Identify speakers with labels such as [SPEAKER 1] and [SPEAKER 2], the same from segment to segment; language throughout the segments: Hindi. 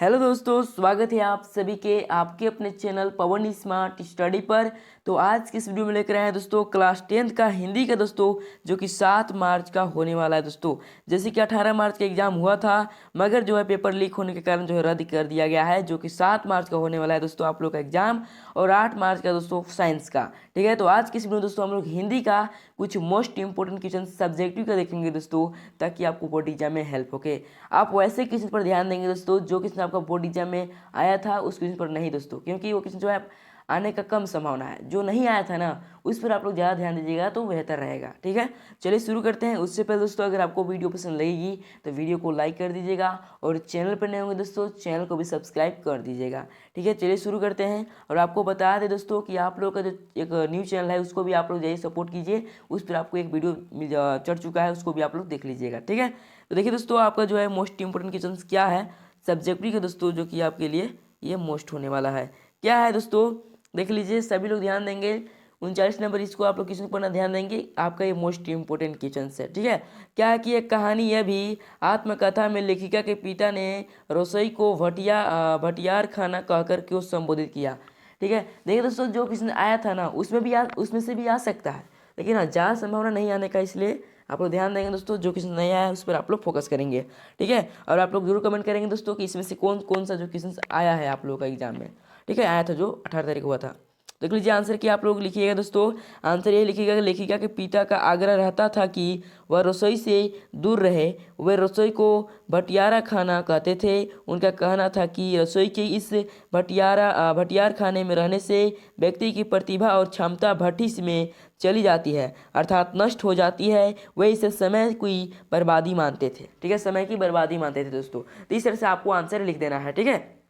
[SPEAKER 1] हेलो दोस्तों, स्वागत है आप सभी के आपके अपने चैनल पवन स्मार्ट स्टडी पर। तो आज की इस वीडियो में लेकर आए हैं दोस्तों क्लास 10th का हिंदी का दोस्तों, जो कि 7 मार्च का होने वाला है दोस्तों। जैसे कि 18 मार्च का एग्जाम हुआ था, मगर जो है पेपर लीक होने के कारण जो है रद्द कर दिया गया है, जो कि 7 मार्च का होने वाला है दोस्तों आप लोग का एग्जाम, और 8 मार्च का दोस्तों साइंस का। ठीक है, तो आज की इस वीडियो में दोस्तों हम लोग हिंदी का कुछ मोस्ट इंपोर्टेंट क्वेश्चन सब्जेक्टिव का देखेंगे दोस्तों, ताकि आपको बोर्ड एग्जाम में हेल्प होके आप वैसे क्वेश्चन पर ध्यान देंगे दोस्तों जो क्वेश्चन आपका बोर्ड एग्जाम में आया था उस क्वेश्चन पर नहीं दोस्तों, क्योंकि वो क्वेश्चन जो है आने का कम संभावना है। जो नहीं आया था ना उस पर आप लोग ज़्यादा ध्यान दीजिएगा तो बेहतर रहेगा। ठीक है, चलिए शुरू करते हैं। उससे पहले दोस्तों अगर आपको वीडियो पसंद लगेगी तो वीडियो को लाइक कर दीजिएगा, और चैनल पर नए होंगे दोस्तों चैनल को भी सब्सक्राइब कर दीजिएगा। ठीक है, चलिए शुरू करते हैं। और आपको बता दें दोस्तों कि आप लोग का जो एक न्यू चैनल है उसको भी आप लोग जाइए सपोर्ट कीजिए, उस पर आपको एक वीडियो चढ़ चुका है, उसको भी आप लोग देख लीजिएगा। ठीक है, तो देखिए दोस्तों आपका जो है मोस्ट इंपोर्टेंट क्वेश्चन क्या है सब्जेक्टिव के दोस्तों, जो कि आपके लिए ये मोस्ट होने वाला है। क्या है दोस्तों, देख लीजिए, सभी लोग ध्यान देंगे। 39 नंबर इसको आप लोग क्वेश्चन पर ना ध्यान देंगे, आपका ये मोस्ट इंपोर्टेंट क्वेश्चन है। ठीक है, क्या है कि एक कहानी यह भी आत्मकथा में लेखिका के पिता ने रसोई को भटियार खाना कहकर क्यों संबोधित किया। ठीक है, देखिए दोस्तों जो क्वेश्चन आया था ना उसमें से भी आ सकता है, लेकिन हाँ ज़्यादा संभावना नहीं आने का, इसलिए आप लोग ध्यान देंगे दोस्तों। जो क्वेश्चन नहीं आया है उस पर आप लोग फोकस करेंगे। ठीक है, और आप लोग जरूर कमेंट करेंगे दोस्तों कि इसमें से कौन कौन सा जो क्वेश्चन आया है आप लोगों का एग्जाम में। ठीक है, आया था जो 18 तारीख हुआ था। देख लीजिए आंसर क्या आप लोग लिखिएगा दोस्तों। आंसर ये लिखिएगा कि लेखिका के पिता का आग्रह रहता था कि वह रसोई से दूर रहे। वे रसोई को भटियारा खाना कहते थे। उनका कहना था कि रसोई के इस भटियार खाने में रहने से व्यक्ति की प्रतिभा और क्षमता भट्टी में चली जाती है, अर्थात नष्ट हो जाती है। वे इसे समय की बर्बादी मानते थे। ठीक है, समय की बर्बादी मानते थे दोस्तों। तो इस तरह से आपको आंसर लिख देना है। ठीक है,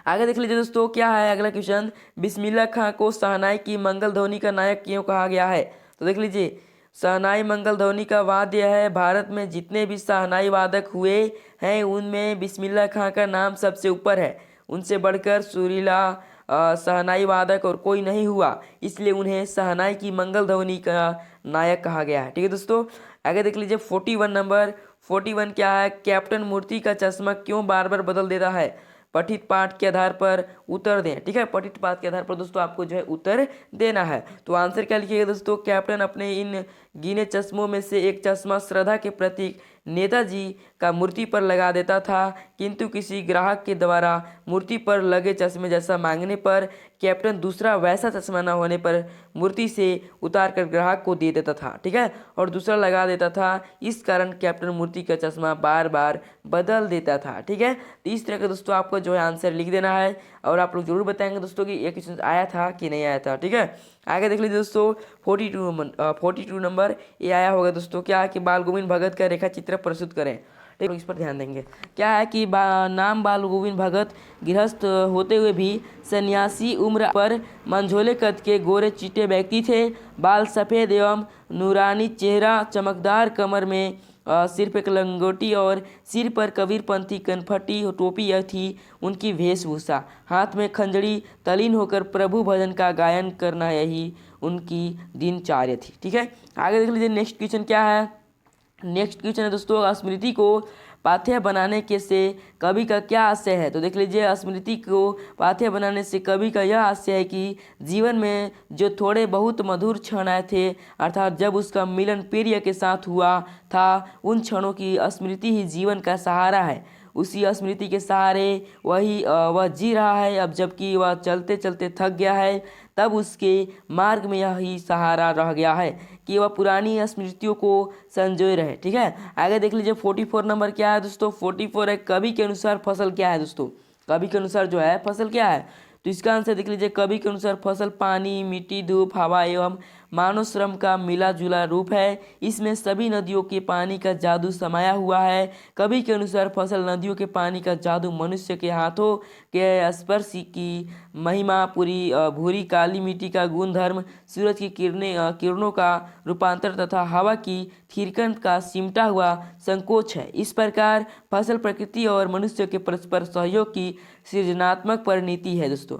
[SPEAKER 1] आगे देख लीजिए दोस्तों क्या है अगला क्वेश्चन। बिस्मिल्लाह खां को शहनाई की मंगल ध्वनि का नायक क्यों कहा गया है। तो देख लीजिए, शहनाई मंगल ध्वनि का वाद्य है। भारत में जितने भी शहनाई वादक हुए हैं उनमें बिस्मिल्लाह खां का नाम सबसे ऊपर है। उनसे बढ़कर सुरीला शहनाई वादक और कोई नहीं हुआ, इसलिए उन्हें शहनाई की मंगल ध्वनि का नायक कहा गया है। ठीक है दोस्तों, आगे देख लीजिए 41 नंबर। 41 क्या है, कैप्टन मूर्ति का चश्मा क्यों बार बार बदल देता है। पठित पाठ के आधार पर उत्तर दें। ठीक है, पठित पाठ के आधार पर दोस्तों आपको जो है उत्तर देना है। तो आंसर क्या लिखिएगा दोस्तों, कैप्टन अपने इन गिने चश्मों में से एक चश्मा श्रद्धा के प्रतीक नेताजी का मूर्ति पर लगा देता था, किंतु किसी ग्राहक के द्वारा मूर्ति पर लगे चश्मे जैसा मांगने पर कैप्टन दूसरा वैसा चश्मा न होने पर मूर्ति से उतार कर ग्राहक को दे देता था। ठीक है, और दूसरा लगा देता था। इस कारण कैप्टन मूर्ति का चश्मा बार बार बदल देता था। ठीक है, तो इस तरह का दोस्तों आपको जो है आंसर लिख देना है, और आप लोग जरूर बताएंगे दोस्तों कि ये क्वेश्चन आया था कि नहीं आया था। ठीक है, आगे देख लीजिए दोस्तों 42 नंबर ये आया होगा दोस्तों। क्या है कि बाल गोविंद भगत का रेखा चित्र प्रस्तुत करें। ठीक है, इस पर ध्यान देंगे। क्या है कि नाम बाल गोविंद भगत गृहस्थ होते हुए भी सन्यासी उम्र पर मंझोले कद के गोरे चिट्टे व्यक्ति थे। बाल सफ़ेद एवं नूरानी चेहरा, चमकदार कमर में सिर्फ एक लंगोटी और सिर पर कबीरपंथी कनफटी टोपी यह थी उनकी वेशभूषा। हाथ में खंजड़ी, तलीन होकर प्रभु भजन का गायन करना यही उनकी दिनचर्या थी। ठीक है, आगे देख लीजिए नेक्स्ट क्वेश्चन क्या है। नेक्स्ट क्वेश्चन है दोस्तों, स्मृति को पाथेय बनाने के से कवि का क्या आशय है। तो देख लीजिए, स्मृति को पाथेय बनाने से कवि का यह आशय है कि जीवन में जो थोड़े बहुत मधुर क्षण आए थे, अर्थात जब उसका मिलन प्रिय के साथ हुआ था, उन क्षणों की स्मृति ही जीवन का सहारा है। उसी स्मृति के सहारे वह जी रहा है। अब जबकि वह चलते चलते थक गया है, तब उसके मार्ग में यही सहारा रह गया है कि वह पुरानी स्मृतियों को संजोए रहे। ठीक है, आगे देख लीजिए 44 नंबर क्या है दोस्तों। 44 है, कवि के अनुसार फसल क्या है दोस्तों। कवि के अनुसार जो है फसल क्या है, तो इसका आंसर देख लीजिए। कवि के अनुसार फसल पानी, मिट्टी, धूप, हवा एवं मानव श्रम का मिला जुला रूप है। इसमें सभी नदियों के पानी का जादू समाया हुआ है। कवि के अनुसार फसल नदियों के पानी का जादू, मनुष्य के हाथों के स्पर्श की महिमा, पूरी भूरी काली मिट्टी का गुणधर्म, सूरज की किरणों का रूपांतर तथा हवा की थिरकन का सिमटा हुआ संकोच है। इस प्रकार फसल प्रकृति और मनुष्य के परस्पर सहयोग की सृजनात्मक परिणति है दोस्तों।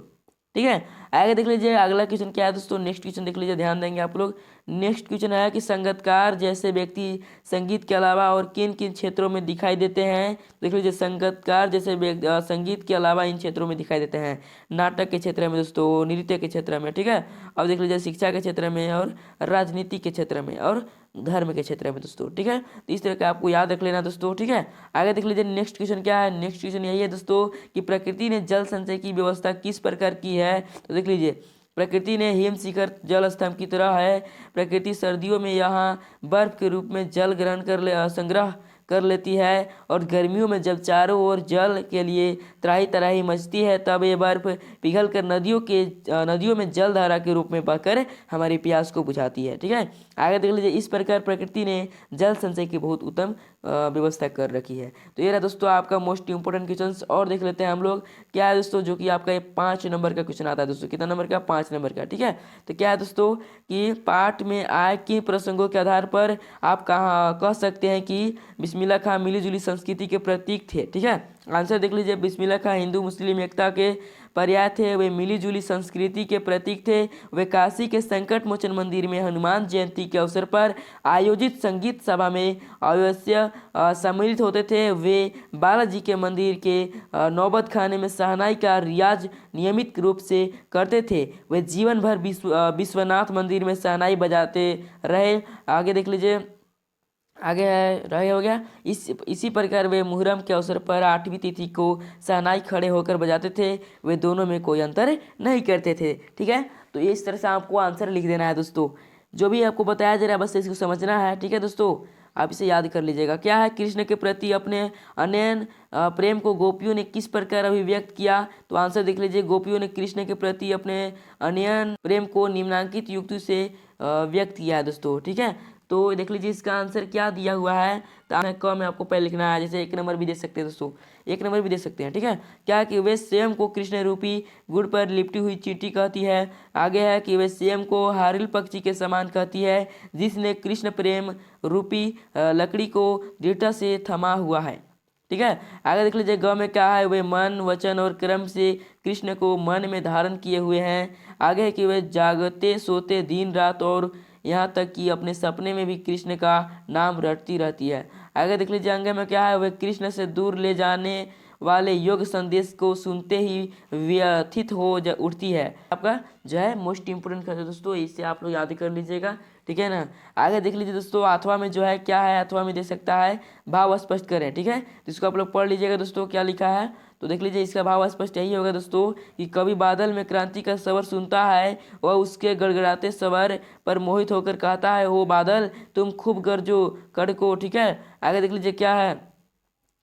[SPEAKER 1] ठीक है। आगे देख लीजिए अगला क्वेश्चन क्या है दोस्तों, नेक्स्ट क्वेश्चन देख लीजिए, ध्यान देंगे आप लोग। नेक्स्ट क्वेश्चन है कि संगीतकार जैसे व्यक्ति संगीत के अलावा और किन किन क्षेत्रों में दिखाई देते हैं। देख लीजिए संगीतकार जैसे संगीत के अलावा इन क्षेत्रों में दिखाई देते हैं, नाटक के क्षेत्र में दोस्तों, नृत्य के क्षेत्र में, ठीक है। अब देख लीजिए शिक्षा के क्षेत्र में और राजनीति के क्षेत्र में और धर्म के क्षेत्र में दोस्तों, ठीक है। तो इस तरह का आपको याद रख लेना दोस्तों, ठीक है। आगे देख लीजिए नेक्स्ट क्वेश्चन क्या है। नेक्स्ट क्वेश्चन यही है दोस्तों कि प्रकृति ने जल संचय की व्यवस्था किस प्रकार की है। तो देख लीजिए प्रकृति ने हिम शिखर जल स्तंभ की तरह है। प्रकृति सर्दियों में यहाँ बर्फ के रूप में जल ग्रहण संग्रह कर लेती है और गर्मियों में जब चारों ओर जल के लिए त्राही तराही मचती है तब ये बर्फ पिघल कर नदियों में जल धारा के रूप में बहकर हमारी प्यास को बुझाती है, ठीक है। आगे देख लीजिए इस प्रकार प्रकृति ने जल संचय की बहुत उत्तम व्यवस्था कर रखी है। तो ये रहा दोस्तों आपका मोस्ट इंपोर्टेंट क्वेश्चन। और देख लेते हैं हम लोग क्या है दोस्तों, जो कि आपका ये 5 नंबर का क्वेश्चन आता है दोस्तों। कितना नंबर का? 5 नंबर का, ठीक है। तो क्या है दोस्तों कि पाठ में आए के प्रसंगों के आधार पर आप कह सकते हैं कि बिस्मिल्लाह खां मिलीजुली संस्कृति के प्रतीक थे, ठीक है। आंसर देख लीजिए, बिस्मिल्लाह खां हिंदू मुस्लिम एकता के पर्याय थे, वे मिलीजुली संस्कृति के प्रतीक थे। वे काशी के संकट मोचन मंदिर में हनुमान जयंती के अवसर पर आयोजित संगीत सभा में अवश्य सम्मिलित होते थे। वे बालाजी के मंदिर के नौबत खाने में शहनाई का रियाज नियमित रूप से करते थे। वे जीवन भर विश्वनाथ मंदिर में शहनाई बजाते रहे। आगे देख लीजिए, आगे है रहे हो गया। इसी प्रकार वे मुहर्रम के अवसर पर 8वीं तिथि को शहनाई खड़े होकर बजाते थे। वे दोनों में कोई अंतर नहीं करते थे, ठीक है। तो ये इस तरह से आपको आंसर लिख देना है दोस्तों, जो भी आपको बताया जा रहा है बस इसको समझना है, ठीक है दोस्तों। आप इसे याद कर लीजिएगा। क्या है, कृष्ण के प्रति अपने अनन्य प्रेम को गोपियों ने किस प्रकार अभिव्यक्त किया। तो आंसर देख लीजिए, गोपियों ने कृष्ण के प्रति अपने अनन्य प्रेम को निम्नांकित युक्ति से व्यक्त किया है दोस्तों, ठीक है। तो देख लीजिए इसका आंसर क्या दिया हुआ है। तो क में आपको पहले लिखना है, जैसे 1 नंबर भी दे सकते हैं दोस्तों, 1 नंबर भी दे सकते हैं, ठीक है। क्या है कि वे स्वयं को कृष्ण रूपी गुड़ पर लिपटी हुई चींटी कहती है। आगे है कि वे स्वयं को हारिल पक्षी के समान कहती है जिसने कृष्ण प्रेम रूपी लकड़ी को दृढ़ता से थमा हुआ है, ठीक है। आगे देख लीजिए ग में क्या है, वे मन वचन और कर्म से कृष्ण को मन में धारण किए हुए हैं। आगे है कि वे जागते सोते दिन रात और यहाँ तक कि अपने सपने में भी कृष्ण का नाम रटती रहती है। आगे देख लीजिए अंग में क्या है, वे कृष्ण से दूर ले जाने वाले योग संदेश को सुनते ही व्यथित हो उठती है। आपका जो है मोस्ट इंपोर्टेंट है दोस्तों, इससे आप लोग याद कर लीजिएगा, ठीक है ना। आगे देख लीजिए दोस्तों, अथवा में जो है क्या है, अथवा में दे सकता है भाव स्पष्ट करें, ठीक है। तो इसको आप लोग पढ़ लीजिएगा दोस्तों क्या लिखा है। तो देख लीजिए इसका भाव स्पष्ट यही होगा दोस्तों कि कभी बादल में क्रांति का स्वर सुनता है, वह उसके गड़गड़ाते स्वर पर मोहित होकर कहता है, हो बादल तुम खूब गरजो कड़को, ठीक है। आगे देख लीजिए क्या है,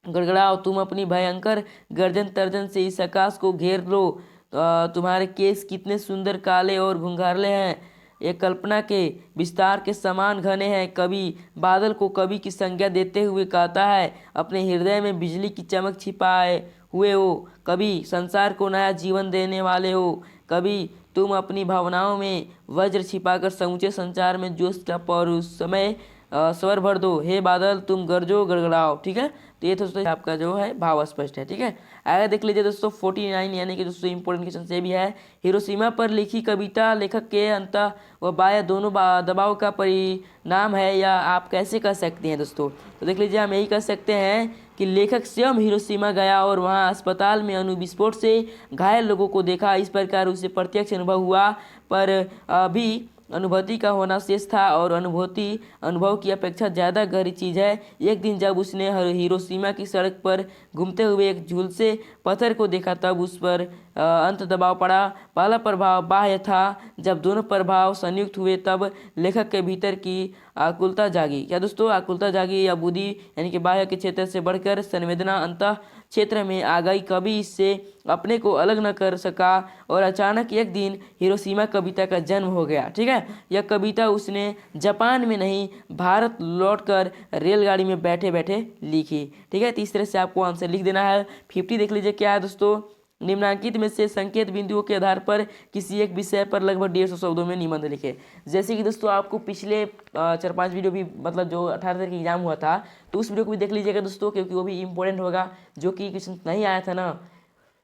[SPEAKER 1] गड़गड़ाओ तुम अपनी भयंकर गर्जन तर्जन से इस आकाश को घेर लो। तुम्हारे केस कितने सुंदर काले और घुंघराले हैं, ये कल्पना के विस्तार के समान घने हैं। कभी बादल को कवि की संज्ञा देते हुए कहता है, अपने हृदय में बिजली की चमक छिपाए हुए हो, कभी संसार को नया जीवन देने वाले हो, कभी तुम अपनी भावनाओं में वज्र छिपाकर समूचे संसार में जोश का पौरुषमय स्वर भर दो। हे बादल तुम गरजो गड़गड़ाओ, ठीक है। तो ये दोस्तों आपका जो है भाव स्पष्ट है, ठीक है। आगे देख लीजिए दोस्तों 49 यानी कि दोस्तों इंपोर्टेंट क्वेश्चन से भी है। हिरोशिमा पर लिखी कविता लेखक के अंत व बाह्य दोनों दबाव का परिणाम है, या आप कैसे कह सकते हैं दोस्तों। तो देख लीजिए हम यही कह सकते हैं कि लेखक स्वयं हिरोशिमा गया और वहाँ अस्पताल में अणु विस्फोट से घायल लोगों को देखा। इस प्रकार उसे प्रत्यक्ष अनुभव हुआ, पर अभी अनुभूति का होना शेष था और अनुभूति अनुभव की अपेक्षा ज़्यादा गहरी चीज़ है। एक दिन जब उसने हिरोशिमा की सड़क पर घूमते हुए एक झुलसे पत्थर को देखा तब उस पर अंत दबाव पड़ा। पहला प्रभाव बाह्य था, जब दोनों प्रभाव संयुक्त हुए तब लेखक के भीतर की आकुलता जागी। क्या दोस्तों, आकुलता जागी या बुद्धि यानी कि बाह्य के क्षेत्र से बढ़कर संवेदना अंतः क्षेत्र में आ गई। कभी इससे अपने को अलग न कर सका और अचानक एक दिन हिरोशिमा कविता का जन्म हो गया, ठीक है। यह कविता उसने जापान में नहीं भारत लौटकर रेलगाड़ी में बैठे बैठे लिखी, ठीक है। तो इस तरह से आपको आंसर लिख देना है। 50 देख लीजिए क्या है दोस्तों, निम्नांकित में से संकेत बिंदुओं के आधार पर किसी एक विषय पर लगभग 150 शब्दों में निबंध लिखे। जैसे कि दोस्तों आपको पिछले 4-5 वीडियो भी मतलब जो 18 तारीख की एग्जाम हुआ था तो उस वीडियो को भी देख लीजिएगा दोस्तों, क्योंकि वो भी इंपॉर्टेंट होगा, जो कि क्वेश्चन नहीं आया था ना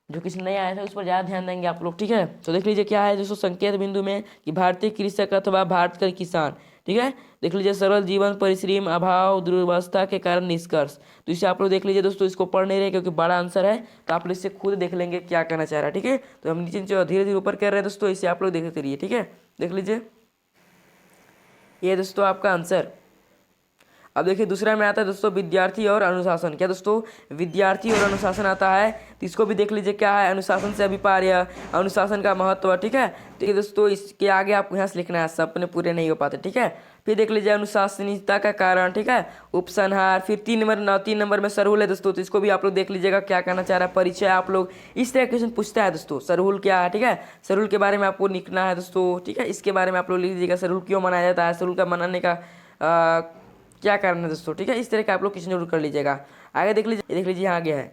[SPEAKER 1] जो किसी नया आया था उस पर ज़्यादा ध्यान देंगे आप लोग, ठीक है। तो देख लीजिए क्या है दोस्तों संकेत बिंदु में कि भारतीय कृषक अथवा भारत का किसान, ठीक है। देख लीजिए सरल जीवन परिश्रम अभाव दुर्व्यवस्था के कारण निष्कर्ष। तो इसे आप लोग देख लीजिए दोस्तों, इसको पढ़ नहीं रहे क्योंकि बड़ा आंसर है, तो आप लोग इसे खुद देख लेंगे क्या कहना चाह रहा है, ठीक है। तो हम नीचे नीचे धीरे धीरे ऊपर कर रहे हैं दोस्तों, इसे आप लोग देखते रहिए, ठीक है। देख लीजिए ये दोस्तों आपका आंसर। अब देखिए दूसरा में आता है दोस्तों विद्यार्थी और अनुशासन। क्या दोस्तों, विद्यार्थी और अनुशासन आता है, तो इसको भी देख लीजिए क्या है, अनुशासन से अभिप्राय, अनुशासन का महत्व, ठीक है। तो ये दोस्तों इसके आगे आपको यहाँ से लिखना है, सब अपने पूरे नहीं हो पाते, ठीक है। फिर देख लीजिए अनुशासनीयता का कारण, ठीक है, उपसंहार। फिर 3 नंबर में सरहुल है दोस्तों, तो इसको भी आप लोग देख लीजिएगा क्या कहना चाह रहा है, परिचय। आप लोग इस तरह क्वेश्चन पूछता है दोस्तों, सरहुल क्या है, ठीक है, सरहुल के बारे में आपको लिखना है दोस्तों, ठीक है। इसके बारे में आप लोग लिख दीजिएगा, सरहुल क्यों मनाया जाता है, सरहुल का मनाने का क्या कारण है दोस्तों, ठीक है। इस तरह का आप लोग क्वेश्चन जरूर कर लीजिएगा। आगे देख लीजिए यहाँ आगे है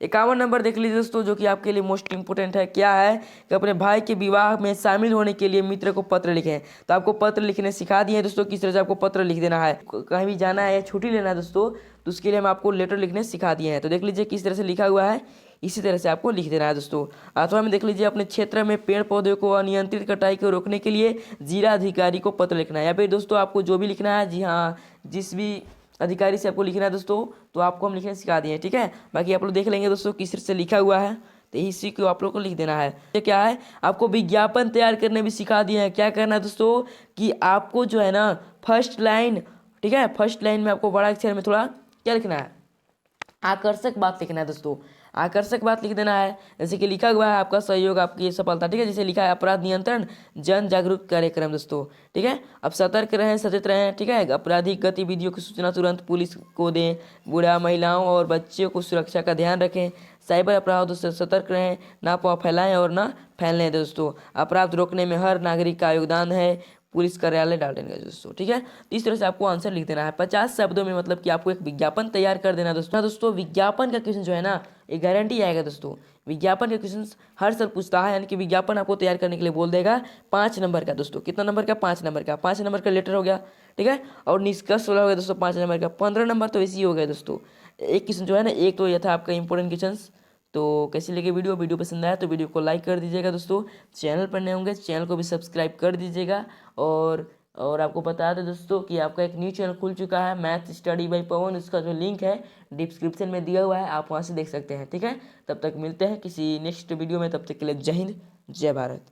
[SPEAKER 1] 51 नंबर, देख लीजिए दोस्तों, जो कि आपके लिए मोस्ट इंपोर्टेंट है। क्या है कि अपने भाई के विवाह में शामिल होने के लिए मित्र को पत्र लिखें। तो आपको पत्र लिखने सिखा दिए हैं दोस्तों, किस तरह से आपको पत्र लिख देना है, कहीं भी जाना है या छुट्टी लेना है दोस्तों, तो उसके लिए हम आपको लेटर लिखने सिखा दिए हैं। तो देख लीजिए किस तरह से लिखा हुआ है, इसी तरह से आपको लिख देना है दोस्तों। अथवा में देख लीजिए अपने क्षेत्र में पेड़ पौधे को अनियंत्रित कटाई को रोकने के लिए जिला अधिकारी को पत्र लिखना है। या फिर दोस्तों आपको जो भी लिखना है, जी हाँ, जिस भी अधिकारी से आपको लिखना है दोस्तों, तो आपको हम लिखने सिखा दिए हैं, ठीक है। बाकी आप लोग देख लेंगे दोस्तों किस तरह से लिखा हुआ है, तो इसी को आप लोग को लिख देना है। ये क्या है, आपको विज्ञापन तैयार करने भी सिखा दिए हैं। क्या करना है दोस्तों कि आपको जो है ना फर्स्ट लाइन, ठीक है, फर्स्ट लाइन में आपको बड़ा अक्षर में थोड़ा क्या लिखना है, आकर्षक बात लिखना है दोस्तों, आकर्षक बात लिख देना है। जैसे कि लिखा हुआ है आपका सहयोग आपकी सफलता, ठीक है। जैसे लिखा है अपराध नियंत्रण जन जागरूक कार्यक्रम दोस्तों, ठीक है। अब सतर्क रहें सचेत रहें, ठीक है। आपराधिक गतिविधियों की सूचना तुरंत पुलिस को दें, बूढ़ा महिलाओं और बच्चों को सुरक्षा का ध्यान रखें, साइबर अपराधों से सतर्क रहें, ना अफवाह फैलाएं और ना फैलने दें दोस्तों। अपराध रोकने में हर नागरिक का योगदान है, पुलिस कार्यालय डाल्टनगंज दोस्तों, ठीक है। तो इस तरह से आपको आंसर लिख देना है 50 शब्दों में, मतलब कि आपको एक विज्ञापन तैयार कर देना है दोस्तों। दोस्तों विज्ञापन का क्वेश्चन जो है ना, ये गारंटी आएगा दोस्तों। विज्ञापन का क्वेश्चन हर साल पूछता है, यानी कि विज्ञापन आपको तैयार करने के लिए बोल देगा 5 नंबर का दोस्तों। कितना नंबर का, 5 नंबर का, 5 नंबर का लेटर हो गया, ठीक है। और निष्कर्ष वाला हो गया दोस्तों 5 नंबर का, 15 नंबर तो इसी हो गया दोस्तों। एक क्वेश्चन जो है ना, एक तो यह था आपका इंपॉर्टेंट क्वेश्चन। तो कैसे लगे वीडियो पसंद आया तो वीडियो को लाइक कर दीजिएगा दोस्तों। चैनल पर नए होंगे चैनल को भी सब्सक्राइब कर दीजिएगा। और आपको बता दें दोस्तों कि आपका एक न्यू चैनल खुल चुका है, मैथ स्टडी बाय पवन। उसका जो लिंक है डिस्क्रिप्शन में दिया हुआ है, आप वहां से देख सकते हैं, ठीक है। तब तक मिलते हैं किसी नेक्स्ट वीडियो में, तब तक के लिए जय हिंद जय भारत।